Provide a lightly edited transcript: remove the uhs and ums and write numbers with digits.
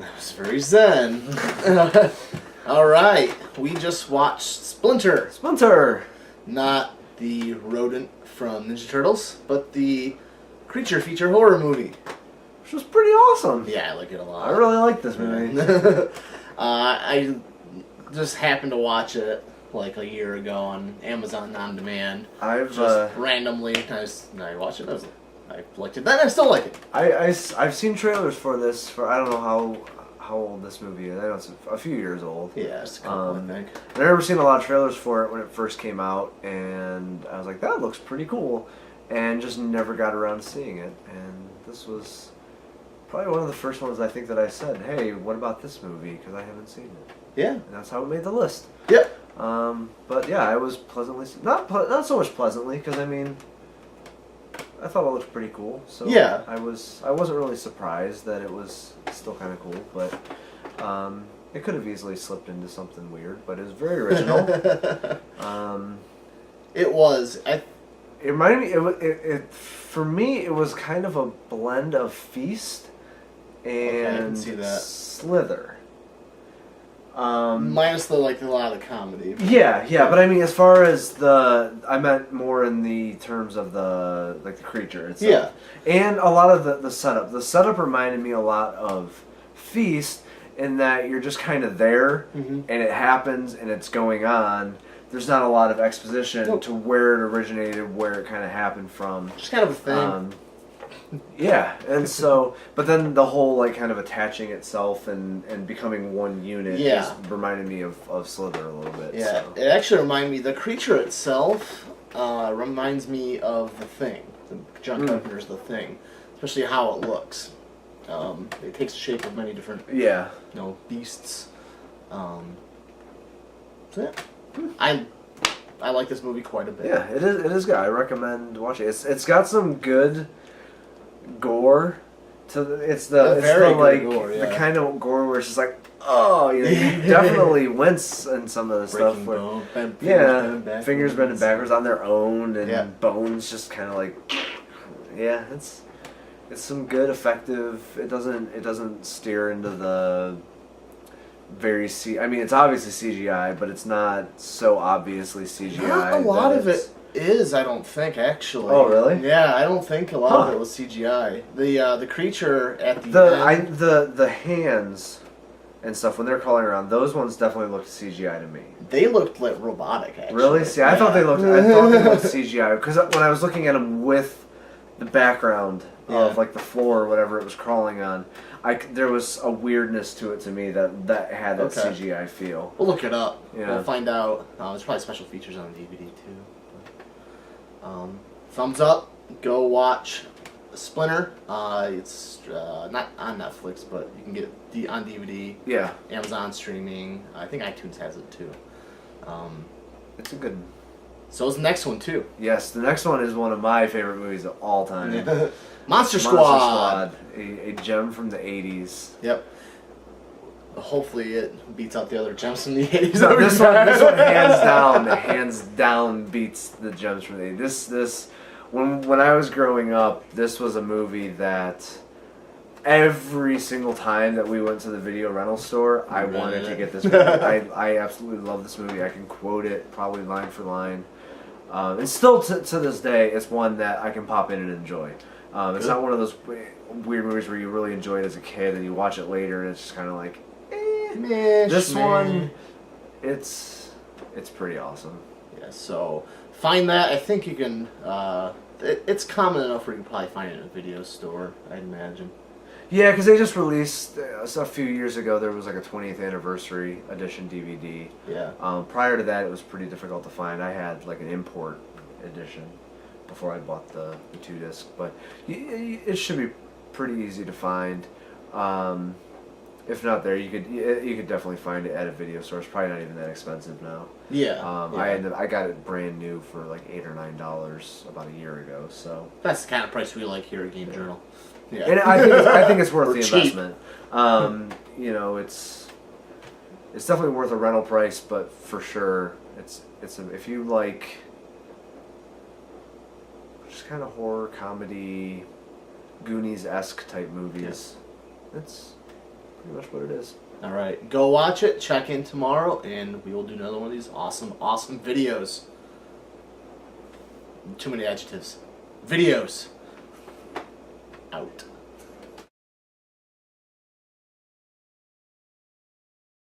That was very zen. Alright, we just watched Splinter. Splinter! Not the rodent from Ninja Turtles, but the creature feature horror movie. Which was pretty awesome. Yeah, I like it a lot. I really like this movie. I just happened to watch it like a year ago on Amazon On Demand. I've just randomly, I watched it. I liked it. Then I still like it. I've seen trailers for this for I don't know how old this movie is. I know it's a few years old. Yeah, it's a couple, I think. I've never seen a lot of trailers for it when it first came out, and I was like, that looks pretty cool, and just never got around to seeing it. And this was probably one of the first ones I think that I said, hey, what about this movie? Because I haven't seen it. Yeah. And that's how it made the list. Yep. But yeah, I was pleasantly not so much pleasantly because I mean, I thought it looked pretty cool. So yeah, I wasn't really surprised that it was still kind of cool, but it could have easily slipped into something weird. But it was very original. It was. It reminded me. For me, it was kind of a blend of Feast and Slither. Minus a lot of the comedy. Yeah, but I mean, as far as I meant more in the terms of the creature itself. Yeah, and a lot of the setup. The setup reminded me a lot of Feast in that you're just kind of there, and it happens, and it's going on. There's not a lot of exposition to where it originated, where it kind of happened from. Just kind of a thing. Yeah, and so, but then the whole kind of attaching itself and becoming one unit reminded me of Slither a little bit. Yeah, so. It actually reminded me, the creature itself reminds me of The Thing. John Carpenter's The Thing, especially how it looks. It takes the shape of many different beasts. So yeah, I like this movie quite a bit. Yeah, it is good. I recommend watching it. It's got some good gore it's the kind of gore where it's just like, oh, you definitely wince in some of the stuff where fingers bending backwards on their own and bones just kind of like, it's some good effective. It doesn't steer into the very I mean, it's obviously CGI, but it's not so obviously CGI. Not a lot of it is, I don't think, actually. Oh, really? Yeah, I don't think a lot of it was CGI. The creature at the end... The hands and stuff, when they're crawling around, those ones definitely looked CGI to me. They looked like robotic, actually. Really? See, I thought they looked CGI, because when I was looking at them with the background of the floor or whatever it was crawling on, there was a weirdness to it to me that had that CGI feel. We'll look it up. Yeah. We'll find out. There's probably special features on DVD too. Thumbs up. Go watch Splinter. It's not on Netflix, but you can get it on DVD. Yeah. Amazon streaming. I think iTunes has it too. It's a good. So is the next one too. Yes, the next one is one of my favorite movies of all time. Monster Squad. A gem from the 80s. Yep. Hopefully it beats out the other gems from the 80s. No, this one hands down beats the gems from the 80s. This when I was growing up, this was a movie that every single time that we went to the video rental store, I wanted to get this movie. I absolutely love this movie. I can quote it probably line for line. And still to this day, it's one that I can pop in and enjoy. It's not one of those weird movies where you really enjoy it as a kid and you watch it later and it's just kind of like, this one, it's pretty awesome. Yeah, so find that. I think you can, it's common enough where you can probably find it in a video store, I'd imagine. Yeah, because they just released, a few years ago, there was a 20th anniversary edition DVD. Yeah. Prior to that, it was pretty difficult to find. I had an import edition before I bought the 2-disc, but it should be pretty easy to find. If not there, you could definitely find it at a video store. It's probably not even that expensive now. Yeah. I got it brand new for $8 or $9 about a year ago. So that's the kind of price we like here at Game Journal. Yeah. And I think it's worth the investment. It's definitely worth a rental price, but for sure if you like just kind of horror comedy, Goonies-esque type movies, pretty much what it is. All right, go watch it. Check in tomorrow, and we will do another one of these awesome videos. Too many adjectives. Videos. Out.